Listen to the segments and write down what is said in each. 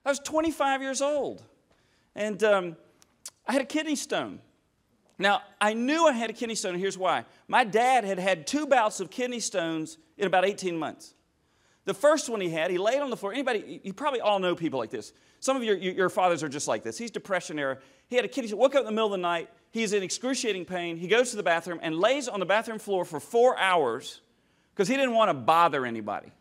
I was 25 years old, and I had a kidney stone. Now, I knew I had a kidney stone, and here's why. My dad had had 2 bouts of kidney stones in about 18 months. The first one he had, he laid on the floor. Anybody, you probably all know people like this. Some of your fathers are just like this. He's Depression era. He had a kidney stone, woke up in the middle of the night. He's in excruciating pain. He goes to the bathroom and lays on the bathroom floor for 4 hours because he didn't want to bother anybody,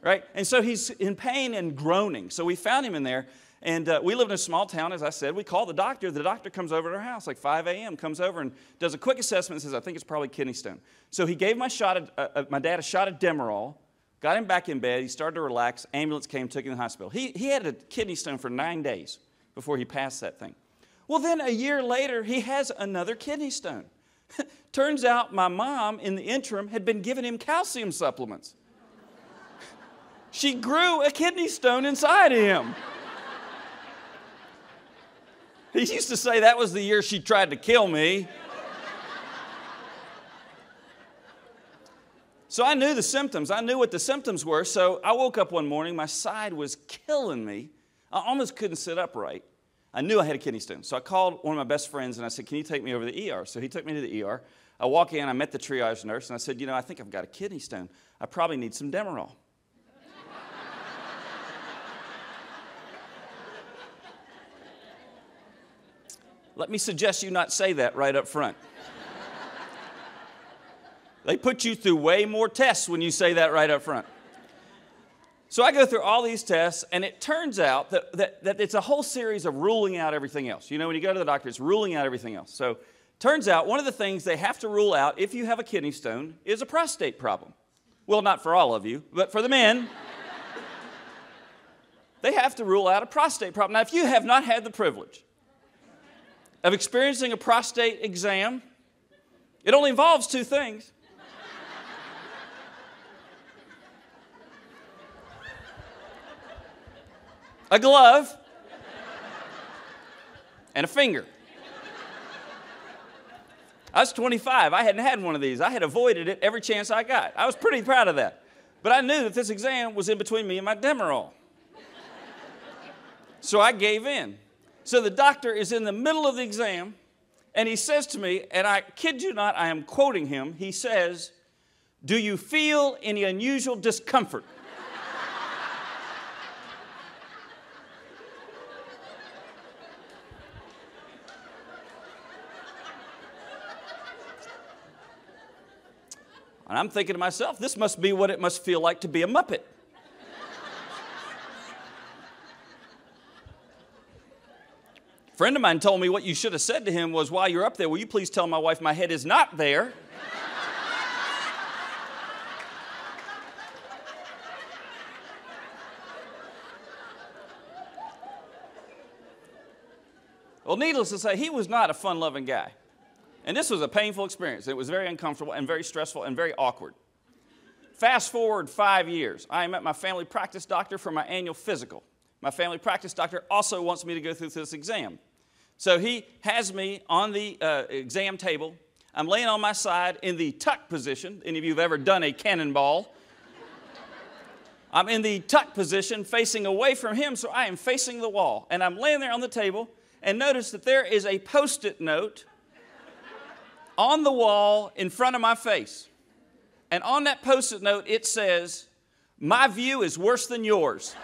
right? And so he's in pain and groaning. So we found him in there, and we live in a small town, as I said. We call the doctor. The doctor comes over to our house like 5 a.m., comes over and does a quick assessment and says, I think it's probably kidney stone. So he gave my dad a shot of Demerol, got him back in bed. He started to relax. Ambulance came, took him to the hospital. He had a kidney stone for 9 days before he passed that thing. Well, then a year later, he has another kidney stone. Turns out my mom, in the interim, had been giving him calcium supplements. She grew a kidney stone inside of him. He used to say that was the year she tried to kill me. So I knew the symptoms. I knew what the symptoms were. So I woke up one morning. My side was killing me. I almost couldn't sit upright. I knew I had a kidney stone. So I called one of my best friends and I said, can you take me over to the ER? So he took me to the ER. I walk in, I met the triage nurse, and I said, you know, I think I've got a kidney stone. I probably need some Demerol. Let me suggest you not say that right up front. They put you through way more tests when you say that right up front. So I go through all these tests, and it turns out that it's a whole series of ruling out everything else. You know, when you go to the doctor, it's ruling out everything else. So turns out one of the things they have to rule out if you have a kidney stone is a prostate problem. Well, not for all of you, but for the men, they have to rule out a prostate problem. Now, if you have not had the privilege of experiencing a prostate exam, it only involves 2 things. A glove and a finger. I was 25. I hadn't had one of these. I had avoided it every chance I got. I was pretty proud of that. But I knew that this exam was in between me and my Demerol. So I gave in. So the doctor is in the middle of the exam, and he says to me, and I kid you not, I am quoting him, he says, "Do you feel any unusual discomfort?" And I'm thinking to myself, this must be what it must feel like to be a Muppet. A friend of mine told me what you should have said to him was, while you're up there, will you please tell my wife my head is not there? Well, needless to say, he was not a fun-loving guy. And this was a painful experience. It was very uncomfortable and very stressful and very awkward. Fast forward 5 years. I am at my family practice doctor for my annual physical. My family practice doctor also wants me to go through this exam. So he has me on the exam table. I'm laying on my side in the tuck position. Any of you have ever done a cannonball? I'm in the tuck position facing away from him, so I am facing the wall. And I'm laying there on the table, and notice that there is a Post-it note on the wall in front of my face. And on that Post-it note, it says, "My view is worse than yours."